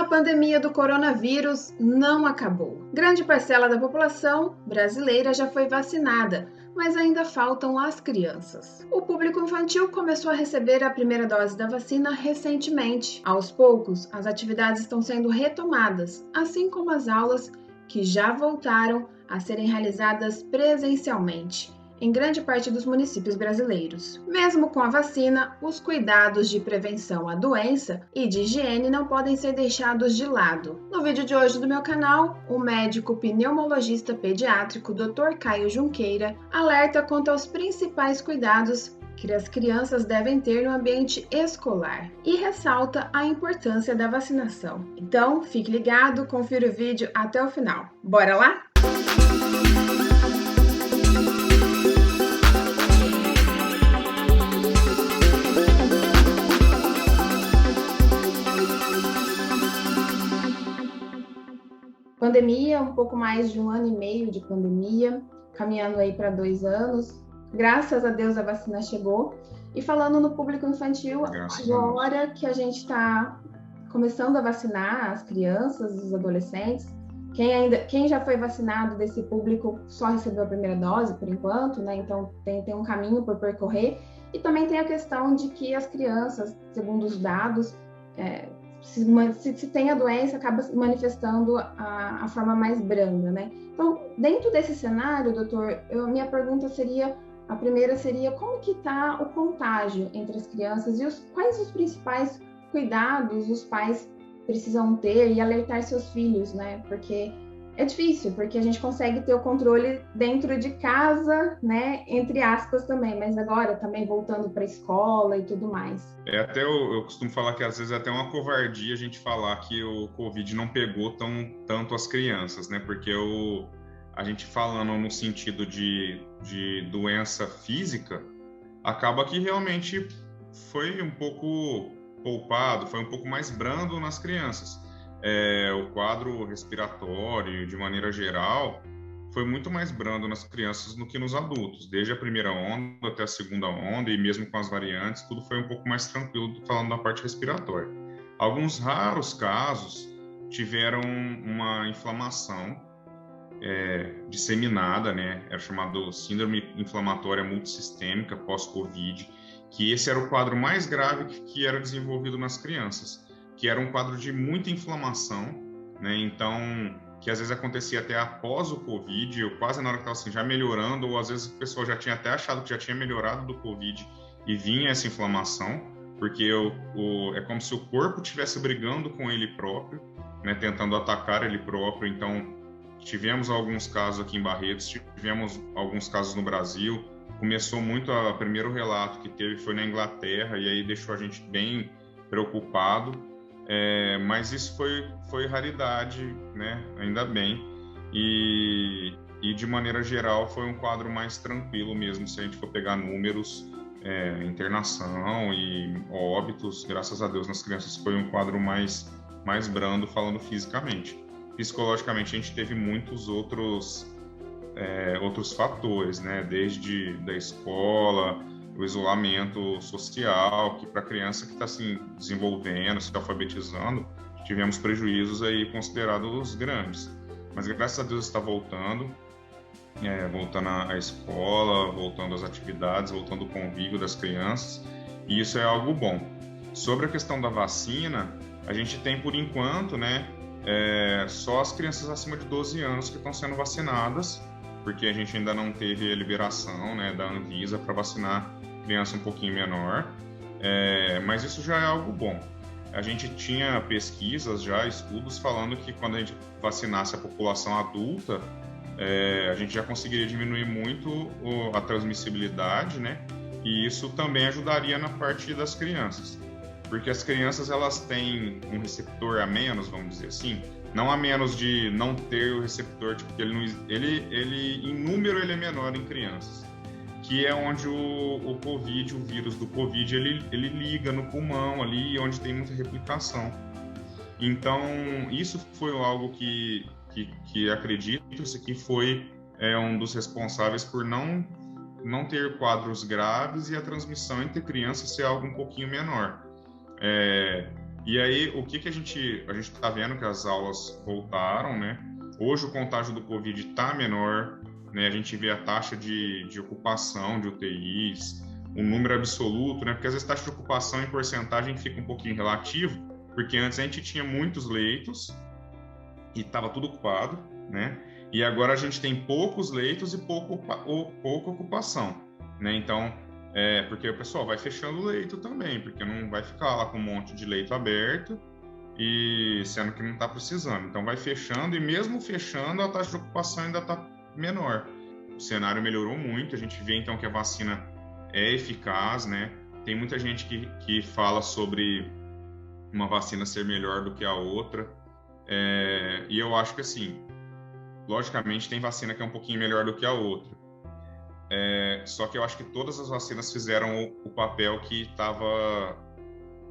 A pandemia do coronavírus não acabou. Grande parcela da população brasileira já foi vacinada, mas ainda faltam as crianças. O público infantil começou a receber a primeira dose da vacina recentemente. Aos poucos, as atividades estão sendo retomadas, assim como as aulas que já voltaram a serem realizadas presencialmente em grande parte dos municípios brasileiros. Mesmo com a vacina, os cuidados de prevenção à doença e de higiene não podem ser deixados de lado. No vídeo de hoje do meu canal, o médico pneumologista pediátrico Dr. Caio Junqueira alerta quanto aos principais cuidados que as crianças devem ter no ambiente escolar e ressalta a importância da vacinação. Então, fique ligado, confira o vídeo até o final. Bora lá? Pandemia, um pouco mais de 1 ano e meio de pandemia, caminhando aí para 2 anos. Graças a Deus a vacina chegou. E falando no público infantil, agora que a gente está começando a vacinar as crianças, os adolescentes, quem já foi vacinado desse público só recebeu a primeira dose por enquanto, né? Então tem um caminho por percorrer. E também tem a questão de que as crianças, segundo os dados, se tem a doença, acaba manifestando a forma mais branda, né? Então, dentro desse cenário, doutor, minha pergunta seria, a primeira seria, como que está o contágio entre as crianças e quais os principais cuidados os pais precisam ter e alertar seus filhos, né? Porque é difícil, porque a gente consegue ter o controle dentro de casa, né? Entre aspas também, mas agora também voltando para a escola e tudo mais. Até eu costumo falar que às vezes é até uma covardia a gente falar que o Covid não pegou tanto as crianças, né? Porque a gente falando no sentido de doença física, acaba que realmente foi um pouco poupado, foi um pouco mais brando nas crianças. O quadro respiratório, de maneira geral, foi muito mais brando nas crianças do que nos adultos. Desde a primeira onda até a segunda onda, e mesmo com as variantes, tudo foi um pouco mais tranquilo, falando da parte respiratória. Alguns raros casos tiveram uma inflamação disseminada, né? Era chamado síndrome inflamatória multissistêmica pós-Covid, que esse era o quadro mais grave que era desenvolvido nas crianças, que era um quadro de muita inflamação, né? Então, que às vezes acontecia até após o Covid, ou quase na hora que estava assim, já melhorando, ou às vezes o pessoal já tinha até achado que já tinha melhorado do Covid e vinha essa inflamação, porque é como se o corpo estivesse brigando com ele próprio, né? Tentando atacar ele próprio. Então, tivemos alguns casos aqui em Barretos, tivemos alguns casos no Brasil. Começou muito, o primeiro relato que teve foi na Inglaterra, e aí deixou a gente bem preocupado. Mas isso foi raridade, né? Ainda bem, e de maneira geral foi um quadro mais tranquilo mesmo, se a gente for pegar números, internação e óbitos, graças a Deus nas crianças foi um quadro mais brando, falando fisicamente. Psicologicamente a gente teve muitos outros fatores, né? Desde da escola, o isolamento social, que para a criança que está se desenvolvendo, se alfabetizando, tivemos prejuízos aí considerados grandes. Mas graças a Deus está voltando à escola, voltando às atividades, voltando ao convívio das crianças, e isso é algo bom. Sobre a questão da vacina, a gente tem por enquanto, né, só as crianças acima de 12 anos que estão sendo vacinadas, porque a gente ainda não teve a liberação, né, da Anvisa para vacinar criança um pouquinho menor, mas isso já é algo bom. A gente tinha pesquisas já, estudos falando que quando a gente vacinasse a população adulta, a gente já conseguiria diminuir muito a transmissibilidade, né? E isso também ajudaria na parte das crianças, porque as crianças elas têm um receptor a menos, vamos dizer assim, não a menos de não ter o receptor, tipo, ele em número ele é menor em crianças, que é onde o Covid, o vírus do Covid, ele liga no pulmão ali, onde tem muita replicação. Então, isso foi algo que acredito-se que foi um dos responsáveis por não ter quadros graves e a transmissão entre crianças ser algo um pouquinho menor. E aí, o que a gente está vendo que as aulas voltaram, né? Hoje o contágio do Covid está menor, né? A gente vê a taxa de ocupação de UTIs, um número absoluto, né? Porque às vezes a taxa de ocupação em porcentagem fica um pouquinho relativo, porque antes a gente tinha muitos leitos e estava tudo ocupado, né? E agora a gente tem poucos leitos e pouca ocupação, né? Então, porque o pessoal vai fechando o leito também, porque não vai ficar lá com um monte de leito aberto e sendo que não está precisando. Então vai fechando, e mesmo fechando, a taxa de ocupação ainda está menor. O cenário melhorou muito, a gente vê então que a vacina é eficaz, né? Tem muita gente que fala sobre uma vacina ser melhor do que a outra, e eu acho que assim, logicamente tem vacina que é um pouquinho melhor do que a outra, só que eu acho que todas as vacinas fizeram o papel que estava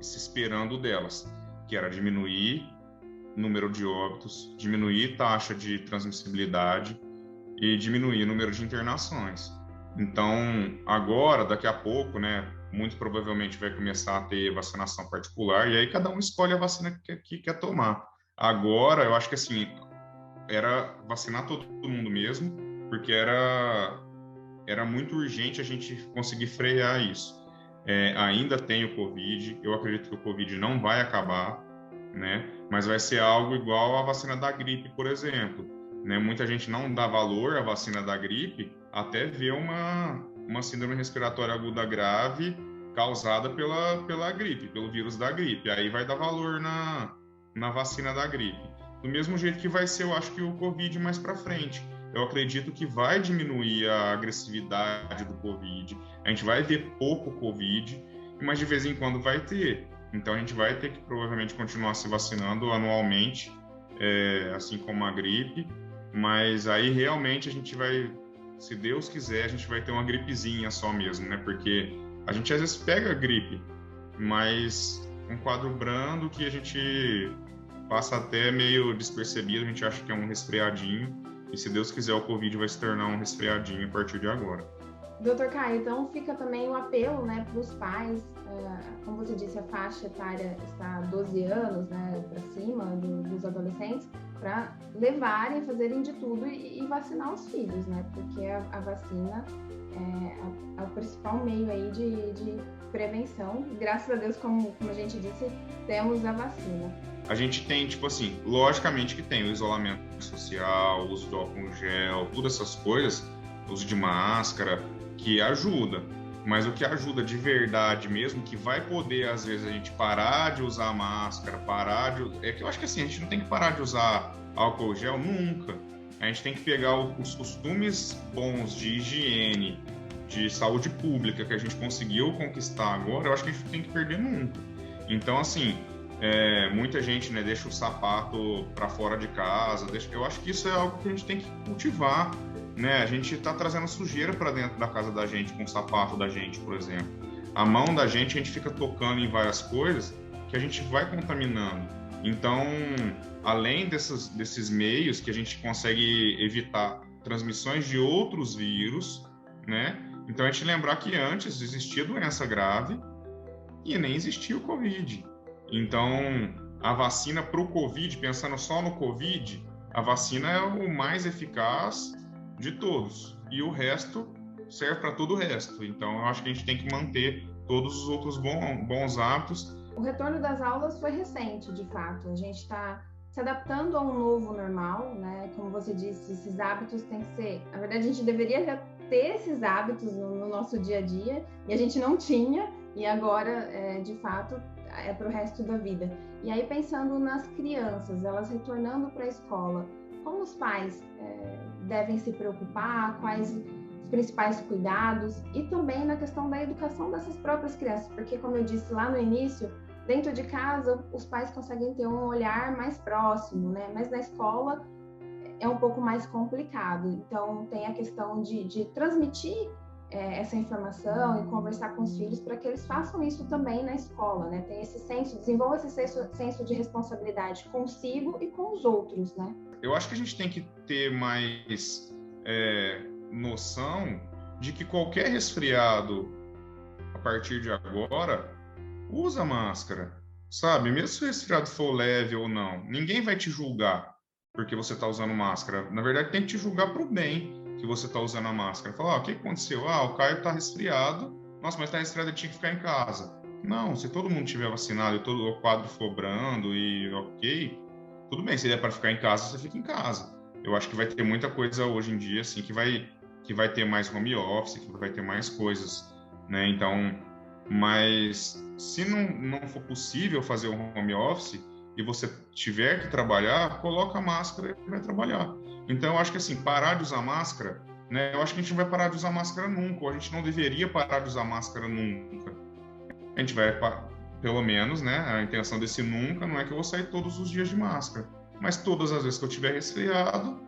se esperando delas, que era diminuir o número de óbitos, diminuir taxa de transmissibilidade e diminuir o número de internações. Então, agora, daqui a pouco, né, muito provavelmente vai começar a ter vacinação particular, e aí cada um escolhe a vacina que quer tomar. Agora, eu acho que assim, era vacinar todo mundo mesmo, porque era muito urgente a gente conseguir frear isso. Ainda tem o Covid, eu acredito que o Covid não vai acabar, né? Mas vai ser algo igual à vacina da gripe, por exemplo, né? Muita gente não dá valor à vacina da gripe até ver uma síndrome respiratória aguda grave causada pela gripe, pelo vírus da gripe. Aí vai dar valor na vacina da gripe. Do mesmo jeito que vai ser, eu acho que o Covid mais para frente. Eu acredito que vai diminuir a agressividade do Covid. A gente vai ver pouco Covid, mas de vez em quando vai ter. Então a gente vai ter que provavelmente continuar se vacinando anualmente, assim como a gripe. Mas aí realmente a gente vai, se Deus quiser, a gente vai ter uma gripezinha só mesmo, né? Porque a gente às vezes pega a gripe, mas um quadro brando que a gente passa até meio despercebido, a gente acha que é um resfriadinho, e se Deus quiser o Covid vai se tornar um resfriadinho a partir de agora. Doutor Caio, então fica também o apelo, né, para os pais, como você disse, a faixa etária está 12 anos, né, para cima dos adolescentes, para levarem, fazerem de tudo e vacinar os filhos, né, porque a vacina é o principal meio aí de prevenção. Graças a Deus, como a gente disse, temos a vacina. A gente tem, tipo assim, logicamente que tem o isolamento social, o uso de álcool gel, todas essas coisas, uso de máscara, que ajuda. Mas o que ajuda de verdade mesmo, que vai poder, às vezes, a gente parar de usar máscara, é que eu acho que assim, a gente não tem que parar de usar álcool gel nunca. A gente tem que pegar os costumes bons de higiene, de saúde pública que a gente conseguiu conquistar agora, eu acho que a gente não tem que perder nunca. Então, assim, muita gente, né, deixa o sapato para fora de casa, eu acho que isso é algo que a gente tem que cultivar, né? A gente está trazendo sujeira para dentro da casa da gente com o sapato da gente, por exemplo. A mão da gente, a gente fica tocando em várias coisas que a gente vai contaminando. Então, além desses meios que a gente consegue evitar transmissões de outros vírus, né? Então, a gente lembrar que antes existia doença grave e nem existia o Covid. Então, a vacina para o Covid, pensando só no Covid, a vacina é o mais eficaz de todos. E o resto serve para todo o resto. Então, eu acho que a gente tem que manter todos os outros bons hábitos. O retorno das aulas foi recente, de fato. A gente está se adaptando a um novo normal, né? Como você disse, esses hábitos têm que ser... Na verdade, a gente deveria já ter esses hábitos no nosso dia a dia, e a gente não tinha, e agora, de fato, é para o resto da vida. E aí, pensando nas crianças, elas retornando para a escola, como os pais devem se preocupar, quais os principais cuidados, e também na questão da educação dessas próprias crianças, porque, como eu disse lá no início, dentro de casa, os pais conseguem ter um olhar mais próximo, né? Mas na escola é um pouco mais complicado. Então, tem a questão de transmitir essa informação e conversar com os filhos para que eles façam isso também na escola, né? Tem esse senso, desenvolva esse senso de responsabilidade consigo e com os outros, né? Eu acho que a gente tem que ter mais noção de que qualquer resfriado, a partir de agora, usa máscara. sabe? Mesmo se o resfriado for leve ou não, ninguém vai te julgar porque você está usando máscara. Na verdade, tem que te julgar para o bem que você está usando a máscara. Falar, o que aconteceu? O Caio está resfriado. Nossa, mas está resfriado, ele tinha que ficar em casa. Não, se todo mundo tiver vacinado e todo o quadro for brando e ok, tudo bem. Se der para ficar em casa, você fica em casa. Eu acho que vai ter muita coisa hoje em dia, assim, que vai ter mais home office, que vai ter mais coisas, né? Então, mas se não for possível fazer o home office e você tiver que trabalhar, coloca a máscara e vai trabalhar. Então, eu acho que assim, parar de usar máscara, né? Eu acho que a gente não vai parar de usar máscara nunca, ou a gente não deveria parar de usar máscara nunca. A gente vai, pelo menos, né? A intenção desse nunca não é que eu vou sair todos os dias de máscara, mas todas as vezes que eu tiver resfriado,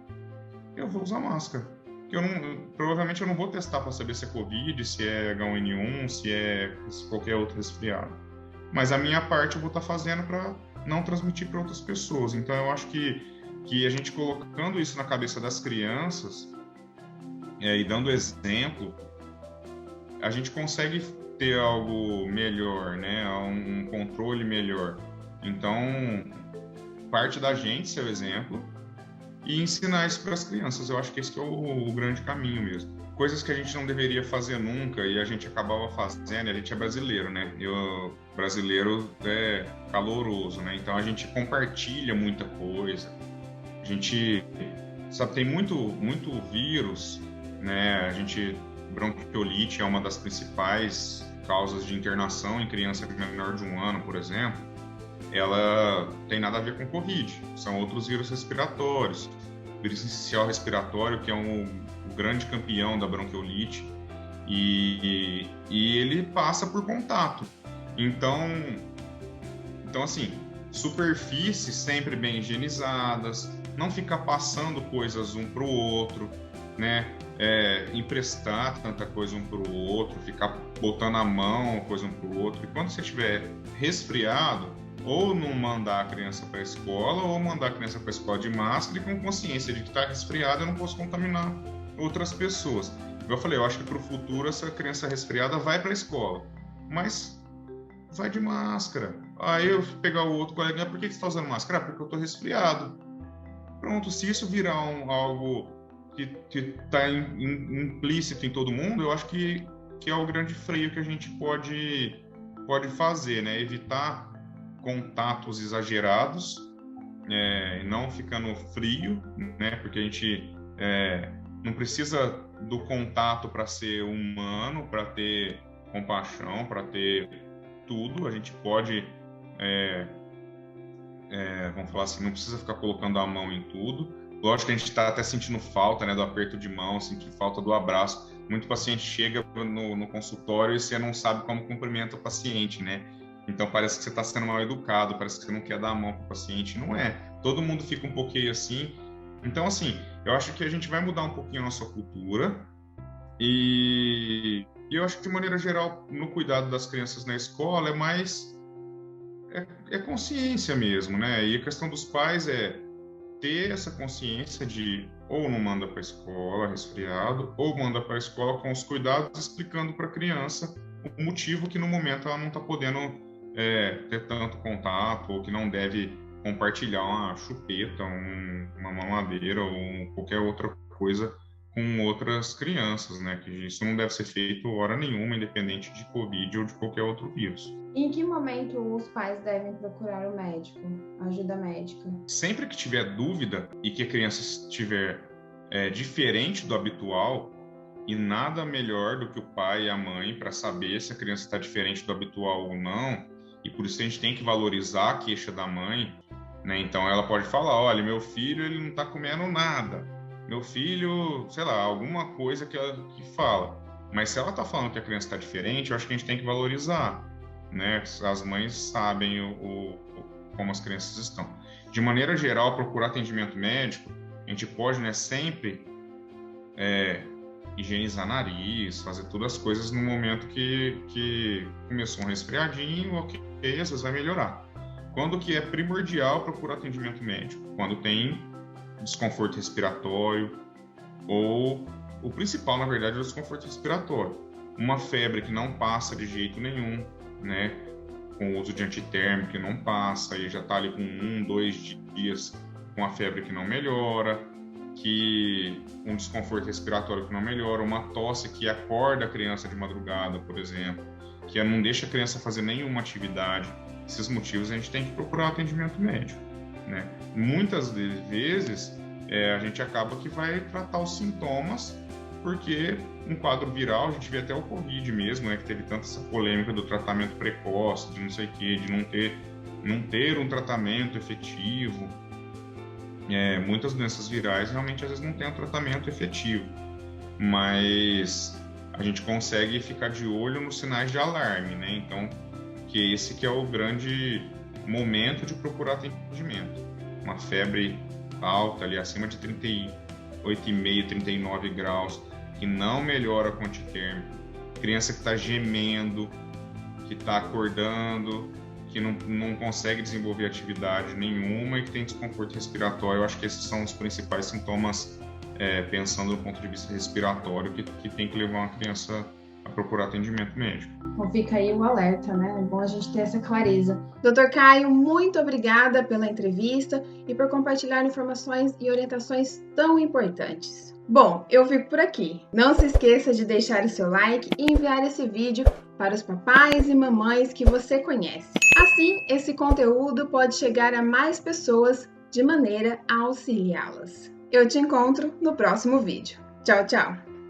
eu vou usar máscara. Provavelmente eu não vou testar para saber se é Covid, se é H1N1, se é qualquer outro resfriado. Mas a minha parte eu vou estar fazendo para não transmitir para outras pessoas. Então eu acho que a gente colocando isso na cabeça das crianças e dando exemplo, a gente consegue ter algo melhor, né? Um controle melhor. Então, parte da gente ser o exemplo e ensinar isso para as crianças. Eu acho que esse que é o grande caminho mesmo. Coisas que a gente não deveria fazer nunca e a gente acabava fazendo, a gente é brasileiro, né? E o brasileiro é caloroso, né? Então a gente compartilha muita coisa. A gente, sabe, tem muito vírus, né? Bronquiolite é uma das principais causas de internação em criança menor de 1 ano, por exemplo. Ela tem nada a ver com Covid, são outros vírus respiratórios. O vírus essencial respiratório, que é o grande campeão da bronquiolite, e ele passa por contato. Então, assim, superfícies sempre bem higienizadas, não ficar passando coisas um para o outro, né? Emprestar tanta coisa um para o outro, ficar botando a mão coisa um para o outro. E quando você estiver resfriado, ou não mandar a criança para a escola, ou mandar a criança para a escola de máscara e com consciência de que está resfriada, eu não posso contaminar outras pessoas. Eu falei, eu acho que para o futuro essa criança resfriada vai para a escola, mas vai de máscara. Aí eu pegar o outro colega, por que você está usando máscara? Porque eu estou resfriado. Pronto, se isso virar algo que está implícito em todo mundo, eu acho que é o grande freio que a gente pode fazer, né? Evitar contatos exagerados, não ficando frio, né? Porque a gente não precisa do contato para ser humano, para ter compaixão, para ter tudo. A gente pode, vamos falar assim, não precisa ficar colocando a mão em tudo. Lógico que a gente está até sentindo falta, né, do aperto de mão, sentindo falta do abraço. Muito paciente chega no consultório e você não sabe como cumprimenta o paciente, né? Então parece que você está sendo mal educado, parece que você não quer dar a mão para o paciente. Não é. Todo mundo fica um pouquinho assim. Então, assim, eu acho que a gente vai mudar um pouquinho a nossa cultura e eu acho que, de maneira geral, no cuidado das crianças na escola, é consciência mesmo, né? E a questão dos pais é ter essa consciência de ou não manda para a escola resfriado, ou manda para a escola com os cuidados, explicando para a criança o motivo que no momento ela não está podendo ter tanto contato, ou que não deve compartilhar uma chupeta, uma mamadeira ou qualquer outra coisa com outras crianças, né? Que isso não deve ser feito hora nenhuma, independente de Covid ou de qualquer outro vírus. Em que momento os pais devem procurar o médico, ajuda médica? Sempre que tiver dúvida e que a criança estiver diferente do habitual, e nada melhor do que o pai e a mãe para saber se a criança está diferente do habitual ou não, e por isso a gente tem que valorizar a queixa da mãe, né? Então ela pode falar, olha, meu filho ele não está comendo nada, meu filho, sei lá, alguma coisa que fala. Mas se ela está falando que a criança está diferente, eu acho que a gente tem que valorizar, né? As mães sabem como as crianças estão. De maneira geral, procurar atendimento médico, a gente pode, né, sempre higienizar nariz, fazer todas as coisas no momento que começou um resfriadinho, ok, às vezes vai melhorar. Quando que é primordial procurar atendimento médico? Quando tem desconforto respiratório, ou o principal, na verdade, é o desconforto respiratório. Uma febre que não passa de jeito nenhum, né? com o uso de antitérmico e não passa, e já está ali com 1, 2 dias com a febre que não melhora, que um desconforto respiratório que não melhora, uma tosse que acorda a criança de madrugada, por exemplo, que não deixa a criança fazer nenhuma atividade. Esses motivos a gente tem que procurar atendimento médico, né? Muitas vezes a gente acaba que vai tratar os sintomas, porque um quadro viral, a gente vê até o Covid mesmo, né, que teve tanta essa polêmica do tratamento precoce, de não sei o quê, de não ter um tratamento efetivo. Muitas doenças virais realmente às vezes não tem um tratamento efetivo, mas a gente consegue ficar de olho nos sinais de alarme, né? Então, que esse que é o grande momento de procurar atendimento. Uma febre alta, ali acima de 38,5, 39 graus, que não melhora com antitérmico, criança que está gemendo, que está acordando, que não consegue desenvolver atividade nenhuma e que tem desconforto respiratório. Eu acho que esses são os principais sintomas, pensando do ponto de vista respiratório, que tem que levar uma criança a procurar atendimento médico. Então fica aí o alerta, né? É bom a gente ter essa clareza. Dr. Caio, muito obrigada pela entrevista e por compartilhar informações e orientações tão importantes. Bom, eu fico por aqui. Não se esqueça de deixar o seu like e enviar esse vídeo para os papais e mamães que você conhece. Assim, esse conteúdo pode chegar a mais pessoas de maneira a auxiliá-las. Eu te encontro no próximo vídeo. Tchau, tchau!